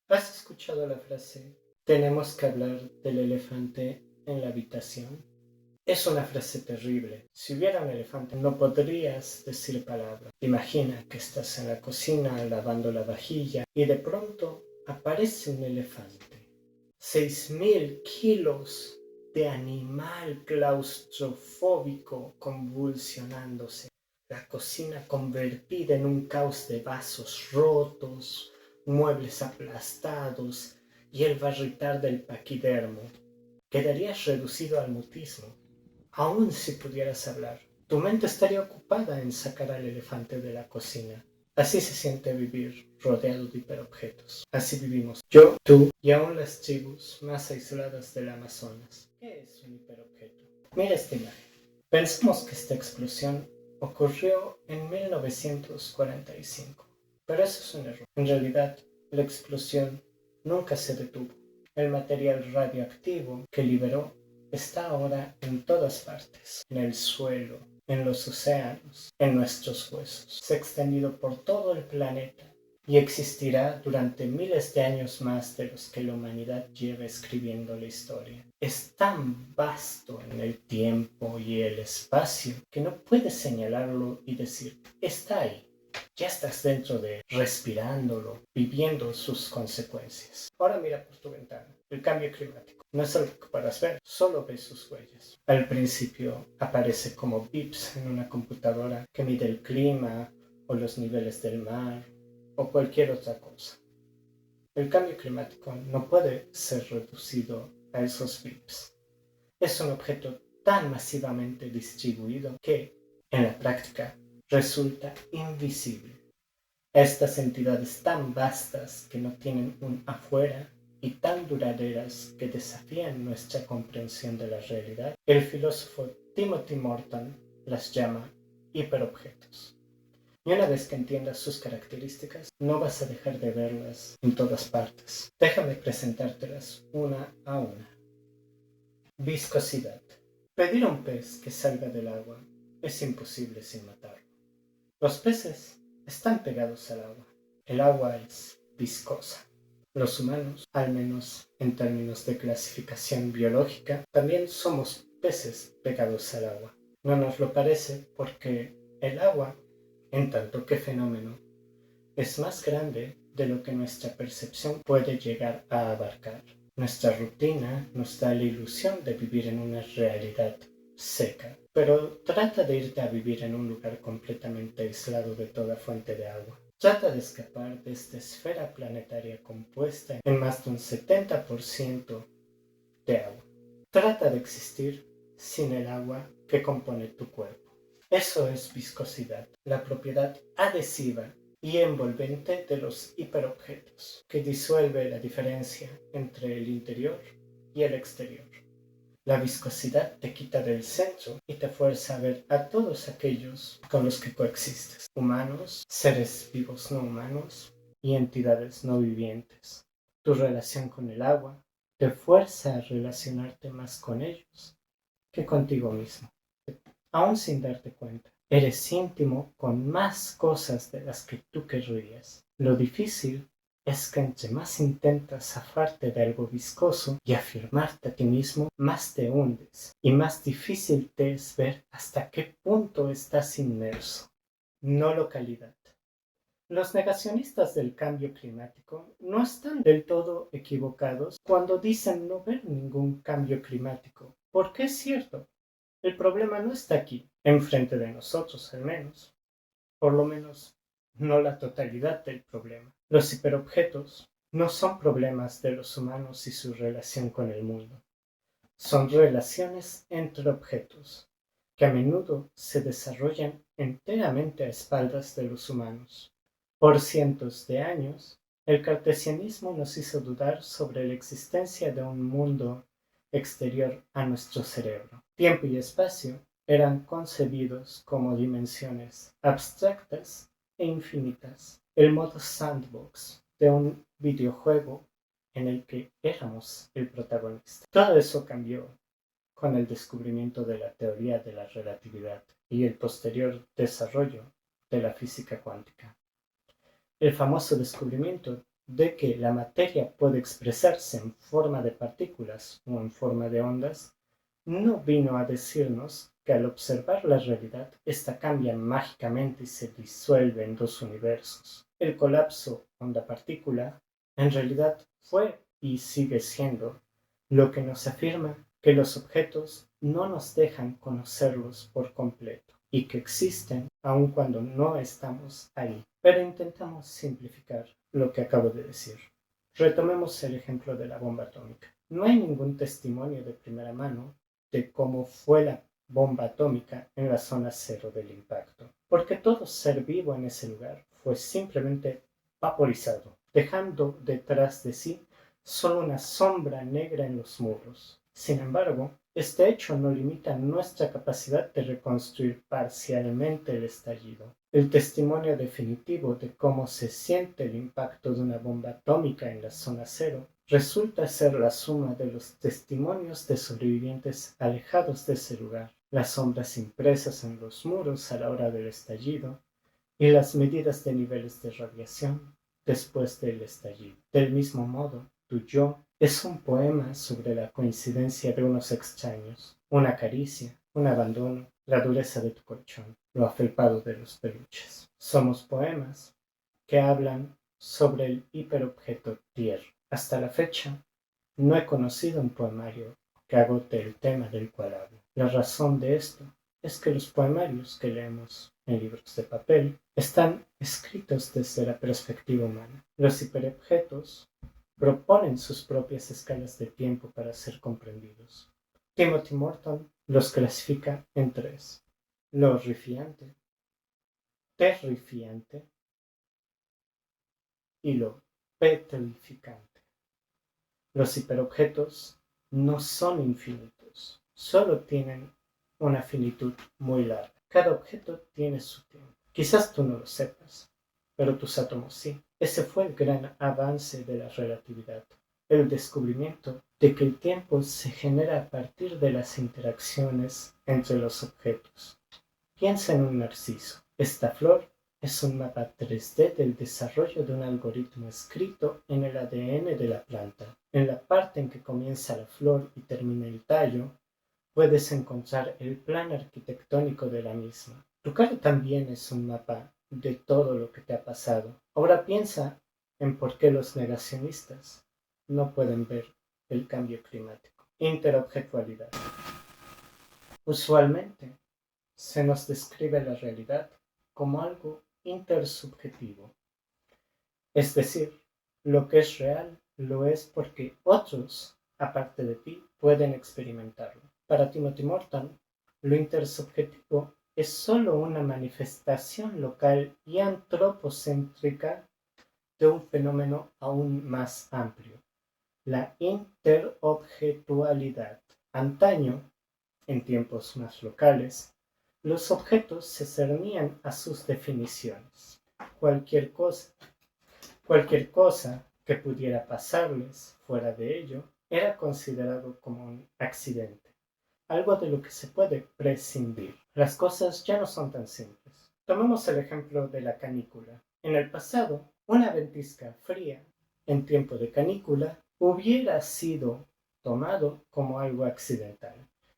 ¿Has escuchado la frase "tenemos que hablar del elefante en la habitación"? Es una frase terrible. Si hubiera un elefante no podrías decir palabra. Imagina que estás en la cocina lavando la vajilla y de pronto aparece un elefante. 6.000 kilos de animal claustrofóbico convulsionándose. La cocina convertida en un caos de vasos rotos, muebles aplastados y el barritar del paquidermo. Quedarías reducido al mutismo. Aun si pudieras hablar, tu mente estaría ocupada en sacar al elefante de la cocina. Así se siente vivir rodeado de hiperobjetos. Así vivimos yo, tú y aún las tribus más aisladas del Amazonas. ¿Qué es un hiperobjeto? Mira esta imagen. Pensemos que esta explosión ocurrió en 1945, pero eso es un error. En realidad, la explosión nunca se detuvo. El material radioactivo que liberó está ahora en todas partes, en el suelo, en los océanos, en nuestros huesos. Se ha extendido por todo el planeta y existirá durante miles de años más de los que la humanidad lleva escribiendo la historia. Es tan vasto en el tiempo y el espacio que no puedes señalarlo y decir, está ahí. Ya estás dentro de él, respirándolo, viviendo sus consecuencias. Ahora mira por tu ventana, el cambio climático. No es algo que puedas ver, solo ves sus huellas. Al principio aparece como bips en una computadora que mide el clima o los niveles del mar o cualquier otra cosa. El cambio climático no puede ser reducido a esos bips. Es un objeto tan masivamente distribuido que, en la práctica, resulta invisible. Estas entidades tan vastas que no tienen un afuera y tan duraderas que desafían nuestra comprensión de la realidad, el filósofo Timothy Morton las llama hiperobjetos. Y una vez que entiendas sus características, no vas a dejar de verlas en todas partes. Déjame presentártelas una a una. Viscosidad. Pedir a un pez que salga del agua es imposible sin matarlo. Los peces están pegados al agua. El agua es viscosa. Los humanos, al menos en términos de clasificación biológica, también somos peces pegados al agua. No nos lo parece porque el agua, en tanto que fenómeno, es más grande de lo que nuestra percepción puede llegar a abarcar. Nuestra rutina nos da la ilusión de vivir en una realidad seca, pero trata de irte a vivir en un lugar completamente aislado de toda fuente de agua. Trata de escapar de esta esfera planetaria compuesta en más de un 70% de agua. Trata de existir sin el agua que compone tu cuerpo. Eso es viscosidad, la propiedad adhesiva y envolvente de los hiperobjetos, que disuelve la diferencia entre el interior y el exterior. La viscosidad te quita del centro y te fuerza a ver a todos aquellos con los que coexistes, humanos, seres vivos no humanos y entidades no vivientes. Tu relación con el agua te fuerza a relacionarte más con ellos que contigo mismo, aún sin darte cuenta. Eres íntimo con más cosas de las que tú querrías. Lo difícil es que entre más intentas zafarte de algo viscoso y afirmarte a ti mismo, más te hundes y más difícil te es ver hasta qué punto estás inmerso. No localidad. Los negacionistas del cambio climático no están del todo equivocados cuando dicen no ver ningún cambio climático, porque es cierto. El problema no está aquí, enfrente de nosotros al menos. Por lo menos, no la totalidad del problema. Los hiperobjetos no son problemas de los humanos y su relación con el mundo. Son relaciones entre objetos, que a menudo se desarrollan enteramente a espaldas de los humanos. Por cientos de años, el cartesianismo nos hizo dudar sobre la existencia de un mundo exterior a nuestro cerebro. Tiempo y espacio eran concebidos como dimensiones abstractas e infinitas. El modo sandbox de un videojuego en el que éramos el protagonista. Todo eso cambió con el descubrimiento de la teoría de la relatividad y el posterior desarrollo de la física cuántica. El famoso descubrimiento de que la materia puede expresarse en forma de partículas o en forma de ondas, no vino a decirnos que al observar la realidad, ésta cambia mágicamente y se disuelve en dos universos. El colapso onda-partícula en realidad fue y sigue siendo lo que nos afirma que los objetos no nos dejan conocerlos por completo y que existen aun cuando no estamos ahí. Pero intentamos simplificar lo que acabo de decir. Retomemos el ejemplo de la bomba atómica. No hay ningún testimonio de primera mano de cómo fue la bomba atómica en la zona cero del impacto, porque todo ser vivo en ese lugar fue simplemente vaporizado, dejando detrás de sí solo una sombra negra en los muros. Sin embargo, este hecho no limita nuestra capacidad de reconstruir parcialmente el estallido. El testimonio definitivo de cómo se siente el impacto de una bomba atómica en la zona cero resulta ser la suma de los testimonios de sobrevivientes alejados de ese lugar, las sombras impresas en los muros a la hora del estallido y las medidas de niveles de radiación después del estallido. Del mismo modo, tu yo es un poema sobre la coincidencia de unos extraños, una caricia, un abandono, la dureza de tu colchón, lo afelpado de los peluches. Somos poemas que hablan sobre el hiperobjeto tierra. Hasta la fecha, no he conocido un poemario que agote el tema del cual hablo. La razón de esto es que los poemarios que leemos en libros de papel están escritos desde la perspectiva humana. Los hiperobjetos proponen sus propias escalas de tiempo para ser comprendidos. Timothy Morton los clasifica en tres: lo horrifiante, terrifiante y lo petrificante. Los hiperobjetos no son infinitos, solo tienen una finitud muy larga. Cada objeto tiene su tiempo. Quizás tú no lo sepas, pero tus átomos sí. Ese fue el gran avance de la relatividad, el descubrimiento de que el tiempo se genera a partir de las interacciones entre los objetos. Piensa en un narciso. Esta flor es un mapa 3D del desarrollo de un algoritmo escrito en el ADN de la planta. En la parte en que comienza la flor y termina el tallo, puedes encontrar el plan arquitectónico de la misma. Tu cara también es un mapa de todo lo que te ha pasado. Ahora piensa en por qué los negacionistas no pueden ver el cambio climático. Interobjetualidad. Usualmente se nos describe la realidad como algo intersubjetivo, es decir, lo que es real lo es porque otros, aparte de ti, pueden experimentarlo. Para Timothy Morton, lo intersubjetivo es solo una manifestación local y antropocéntrica de un fenómeno aún más amplio, la interobjetualidad. Antaño, en tiempos más locales, los objetos se cernían a sus definiciones. Cualquier cosa que pudiera pasarles fuera de ello era considerado como un accidente, algo de lo que se puede prescindir. Las cosas ya no son tan simples. Tomemos el ejemplo de la canícula. En el pasado, una ventisca fría en tiempo de canícula hubiera sido tomado como algo accidental.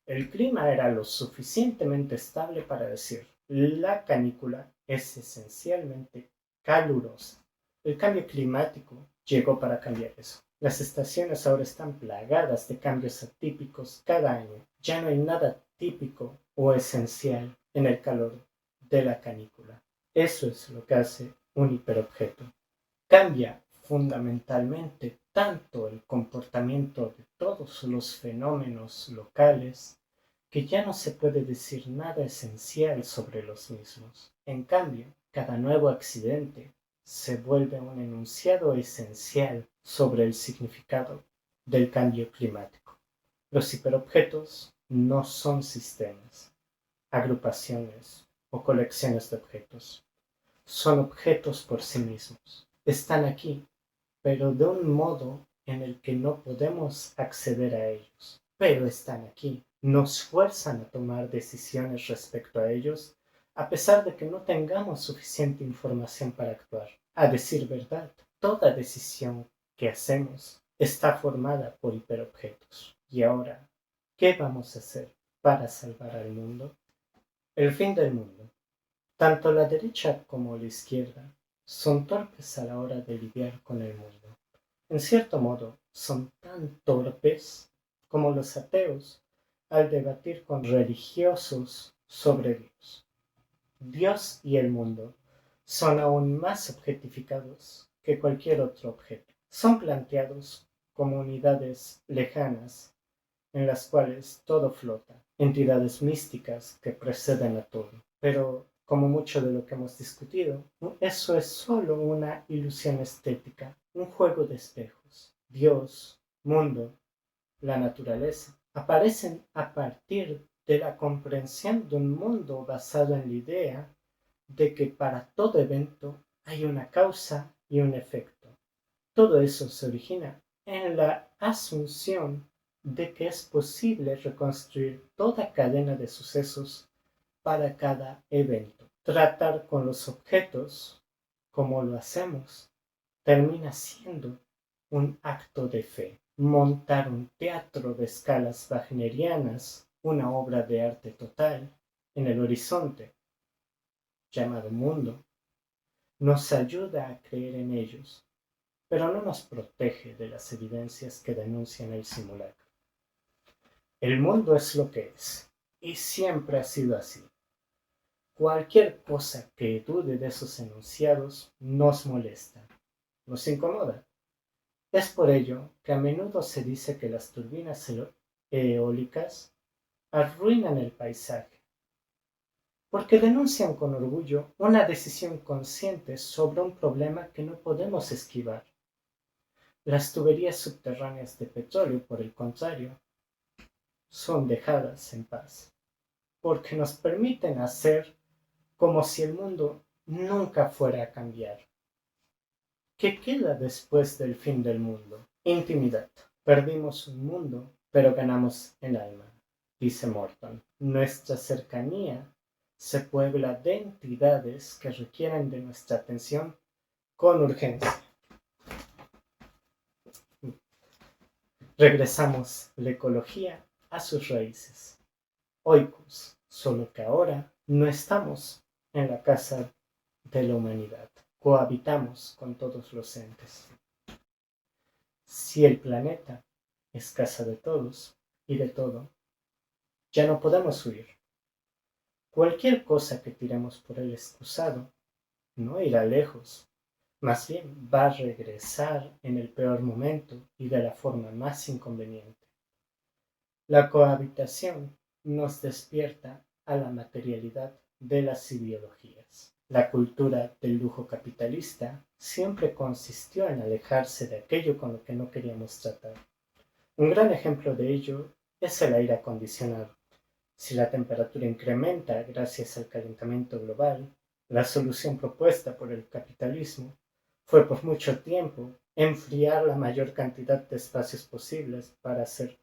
El clima era lo suficientemente estable para decir: la canícula es esencialmente calurosa. El cambio climático llegó para cambiar eso. Las estaciones ahora están plagadas de cambios atípicos cada año. Ya no hay nada típico o esencial en el calor de la canícula. Eso es lo que hace un hiperobjeto. Cambia fundamentalmente tanto el comportamiento de todos los fenómenos locales que ya no se puede decir nada esencial sobre los mismos. En cambio, cada nuevo accidente se vuelve un enunciado esencial sobre el significado del cambio climático. Los hiperobjetos no son sistemas, agrupaciones o colecciones de objetos. Son objetos por sí mismos. Están aquí, pero de un modo en el que no podemos acceder a ellos. Pero están aquí. Nos fuerzan a tomar decisiones respecto a ellos, a pesar de que no tengamos suficiente información para actuar. A decir verdad, toda decisión que hacemos está formada por hiperobjetos. Y ahora, ¿qué vamos a hacer para salvar al mundo? El fin del mundo. Tanto la derecha como la izquierda son torpes a la hora de lidiar con el mundo. En cierto modo, son tan torpes como los ateos al debatir con religiosos sobre Dios. Dios y el mundo son aún más objetificados que cualquier otro objeto. Son planteados como unidades lejanas en las cuales todo flota, entidades místicas que preceden a todo. Pero, como mucho de lo que hemos discutido, eso es solo una ilusión estética, un juego de espejos. Dios, mundo, la naturaleza, aparecen a partir de la comprensión de un mundo basado en la idea de que para todo evento hay una causa y un efecto. Todo eso se origina en la asunción de que es posible reconstruir toda cadena de sucesos para cada evento. Tratar con los objetos, como lo hacemos, termina siendo un acto de fe. Montar un teatro de escalas wagnerianas, una obra de arte total, en el horizonte, llamado mundo, nos ayuda a creer en ellos, pero no nos protege de las evidencias que denuncian el simulacro. El mundo es lo que es, y siempre ha sido así. Cualquier cosa que dude de esos enunciados nos molesta, nos incomoda. Es por ello que a menudo se dice que las turbinas eólicas arruinan el paisaje, porque denuncian con orgullo una decisión consciente sobre un problema que no podemos esquivar. Las tuberías subterráneas de petróleo, por el contrario, son dejadas en paz, porque nos permiten hacer como si el mundo nunca fuera a cambiar. ¿Qué queda después del fin del mundo? Intimidad. Perdimos un mundo, pero ganamos el alma, dice Morton. Nuestra cercanía se puebla de entidades que requieren de nuestra atención con urgencia. Regresamos la ecología a sus raíces. Oikos, solo que ahora no estamos en la casa de la humanidad. Cohabitamos con todos los entes. Si el planeta es casa de todos y de todo, ya no podemos huir. Cualquier cosa que tiremos por el excusado no irá lejos, más bien va a regresar en el peor momento y de la forma más inconveniente. La cohabitación nos despierta a la materialidad de las ideologías. La cultura del lujo capitalista siempre consistió en alejarse de aquello con lo que no queríamos tratar. Un gran ejemplo de ello es el aire acondicionado. Si la temperatura incrementa gracias al calentamiento global, la solución propuesta por el capitalismo fue por mucho tiempo enfriar la mayor cantidad de espacios posibles para hacer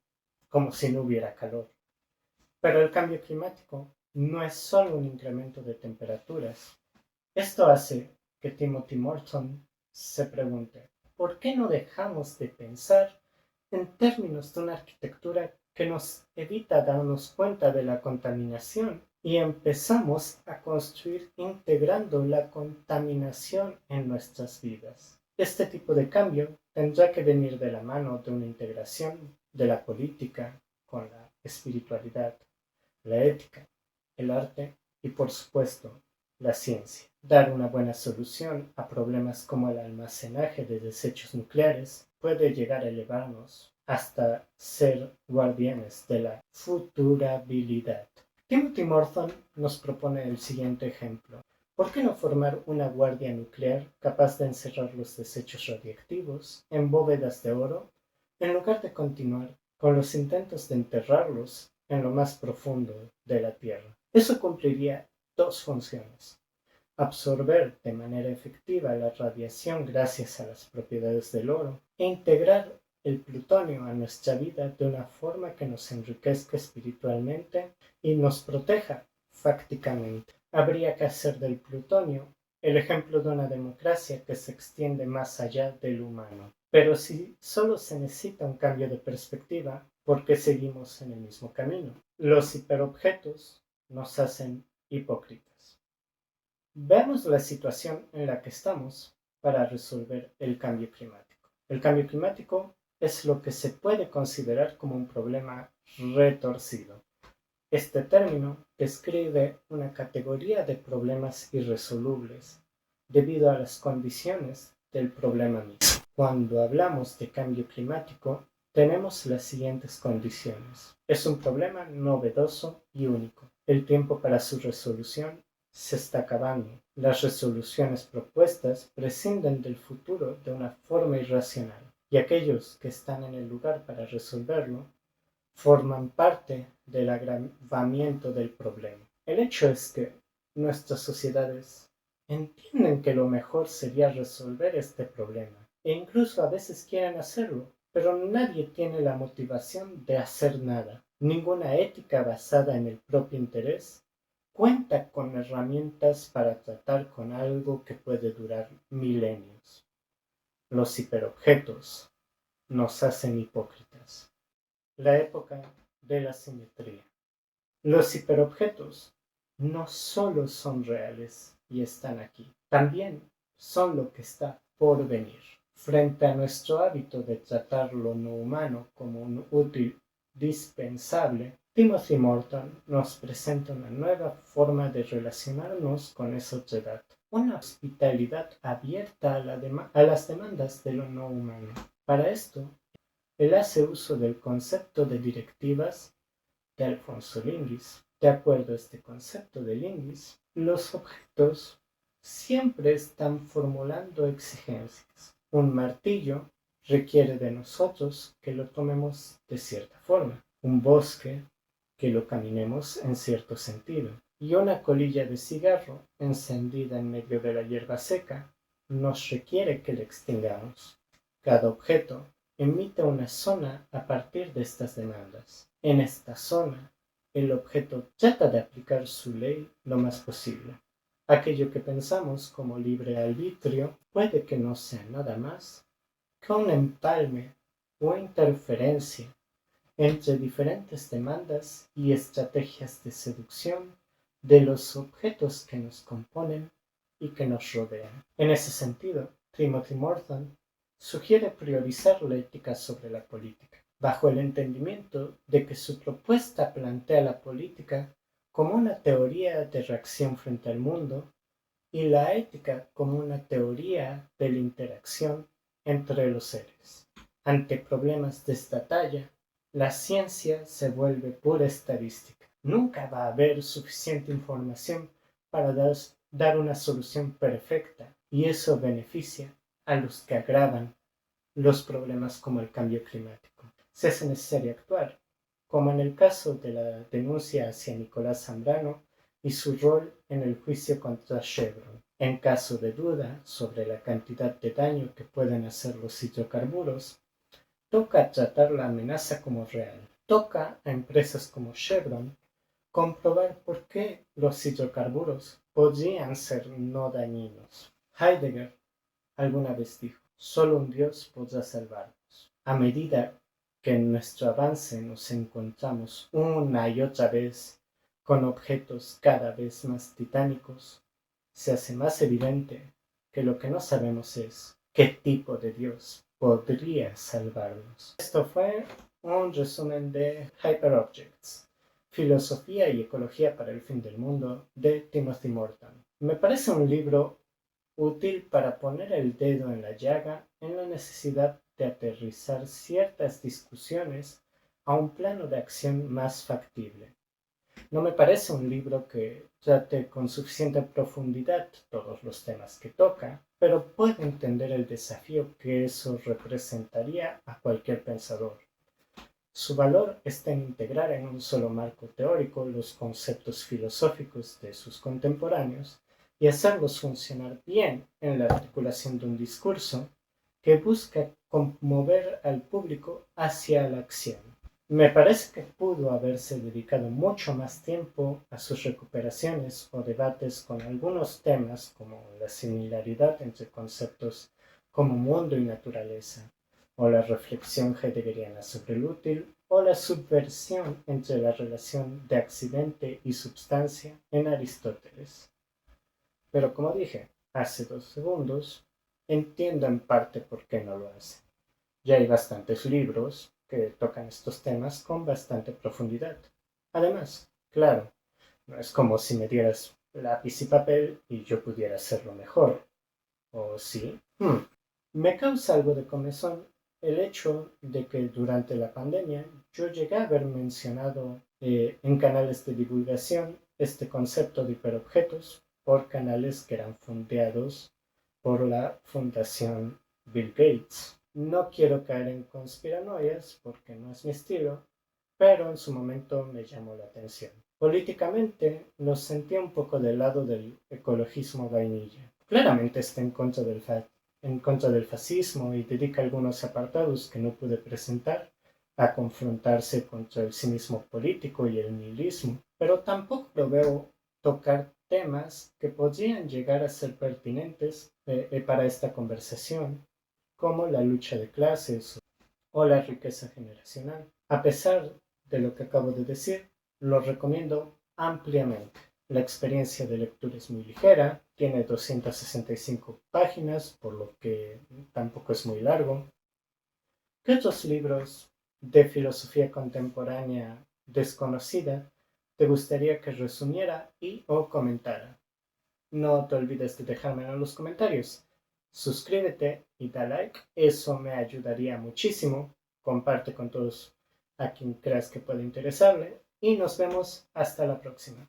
como si no hubiera calor. Pero el cambio climático no es solo un incremento de temperaturas. Esto hace que Timothy Morton se pregunte, ¿por qué no dejamos de pensar en términos de una arquitectura que nos evita darnos cuenta de la contaminación y empezamos a construir integrando la contaminación en nuestras vidas? Este tipo de cambio tendrá que venir de la mano de una integración de la política con la espiritualidad, la ética, el arte y, por supuesto, la ciencia. Dar una buena solución a problemas como el almacenaje de desechos nucleares puede llegar a elevarnos hasta ser guardianes de la futurabilidad. Timothy Morton nos propone el siguiente ejemplo. ¿Por qué no formar una guardia nuclear capaz de encerrar los desechos radiactivos en bóvedas de oro en lugar de continuar con los intentos de enterrarlos en lo más profundo de la Tierra? Eso cumpliría dos funciones: absorber de manera efectiva la radiación gracias a las propiedades del oro e integrar el plutonio a nuestra vida de una forma que nos enriquezca espiritualmente y nos proteja fácticamente. Habría que hacer del plutonio el ejemplo de una democracia que se extiende más allá del humano. Pero si solo se necesita un cambio de perspectiva, ¿por qué seguimos en el mismo camino? Los hiperobjetos nos hacen hipócritas. Veamos la situación en la que estamos para resolver el cambio climático. El cambio climático es lo que se puede considerar como un problema retorcido. Este término describe una categoría de problemas irresolubles debido a las condiciones del problema mismo. Cuando hablamos de cambio climático, tenemos las siguientes condiciones. Es un problema novedoso y único. El tiempo para su resolución se está acabando. Las resoluciones propuestas prescinden del futuro de una forma irracional, y aquellos que están en el lugar para resolverlo forman parte del agravamiento del problema. El hecho es que nuestras sociedades entienden que lo mejor sería resolver este problema, e incluso a veces quieren hacerlo, pero nadie tiene la motivación de hacer nada. Ninguna ética basada en el propio interés cuenta con herramientas para tratar con algo que puede durar milenios. Los hiperobjetos nos hacen hipócritas. La época de la simetría. Los hiperobjetos no solo son reales y están aquí, también son lo que está por venir. Frente a nuestro hábito de tratar lo no humano como un útil dispensable, Timothy Morton nos presenta una nueva forma de relacionarnos con esa otredad, una hospitalidad abierta a las demandas de lo no humano. Para esto, él hace uso del concepto de directivas de Alfonso Linguis. De acuerdo a este concepto de Linguis, los objetos siempre están formulando exigencias. Un martillo requiere de nosotros que lo tomemos de cierta forma. Un bosque que lo caminemos en cierto sentido. Y una colilla de cigarro encendida en medio de la hierba seca nos requiere que la extingamos. Cada objeto emite una zona a partir de estas demandas. En esta zona, el objeto trata de aplicar su ley lo más posible. Aquello que pensamos como libre arbitrio puede que no sea nada más que un empalme o interferencia entre diferentes demandas y estrategias de seducción de los objetos que nos componen y que nos rodean. En ese sentido, Timothy Morton sugiere priorizar la ética sobre la política, bajo el entendimiento de que su propuesta plantea la política como una teoría de reacción frente al mundo y la ética como una teoría de la interacción entre los seres. Ante problemas de esta talla, la ciencia se vuelve pura estadística. Nunca va a haber suficiente información para dar una solución perfecta, y eso beneficia a los que agravan los problemas como el cambio climático. Se hace necesario actuar, como en el caso de la denuncia hacia Nicolás Zambrano y su rol en el juicio contra Chevron. En caso de duda sobre la cantidad de daño que pueden hacer los hidrocarburos, toca tratar la amenaza como real. Toca a empresas como Chevron comprobar por qué los hidrocarburos podrían ser no dañinos. Heidegger alguna vez dijo: solo un Dios podrá salvarnos. A medida que en nuestro avance nos encontramos una y otra vez con objetos cada vez más titánicos, se hace más evidente que lo que no sabemos es qué tipo de Dios podría salvarnos. Esto fue un resumen de Hyperobjects, Filosofía y Ecología para el Fin del Mundo, de Timothy Morton. Me parece un libro útil para poner el dedo en la llaga en la necesidad de aterrizar ciertas discusiones a un plano de acción más factible. No me parece un libro que trate con suficiente profundidad todos los temas que toca, pero puedo entender el desafío que eso representaría a cualquier pensador. Su valor está en integrar en un solo marco teórico los conceptos filosóficos de sus contemporáneos y hacerlos funcionar bien en la articulación de un discurso que busca conmover al público hacia la acción. Me parece que pudo haberse dedicado mucho más tiempo a sus recuperaciones o debates con algunos temas como la similaridad entre conceptos como mundo y naturaleza, o la reflexión heideggeriana sobre el útil, o la subversión entre la relación de accidente y substancia en Aristóteles. Pero como dije hace 2 segundos, entiendo en parte por qué no lo hace. Ya hay bastantes libros que tocan estos temas con bastante profundidad. Además, claro, no es como si me dieras lápiz y papel y yo pudiera hacerlo mejor. ¿O sí? Me causa algo de comezón el hecho de que durante la pandemia yo llegué a haber mencionado en canales de divulgación este concepto de hiperobjetos por canales que eran fondeados por la Fundación Bill Gates. No quiero caer en conspiranoias porque no es mi estilo, pero en su momento me llamó la atención. Políticamente lo sentía un poco del lado del ecologismo vainilla. Claramente está en contra del fascismo y dedica algunos apartados que no pude presentar a confrontarse contra el cinismo político y el nihilismo, pero tampoco lo veo tocar temas que podrían llegar a ser pertinentes para esta conversación, como la lucha de clases o la riqueza generacional. A pesar de lo que acabo de decir, lo recomiendo ampliamente. La experiencia de lectura es muy ligera, tiene 265 páginas, por lo que tampoco es muy largo. ¿Qué otros libros de filosofía contemporánea desconocida te gustaría que resumiera y o comentara? No te olvides de dejármelo en los comentarios. Suscríbete y da like, eso me ayudaría muchísimo. Comparte con todos a quien creas que pueda interesarle y nos vemos hasta la próxima.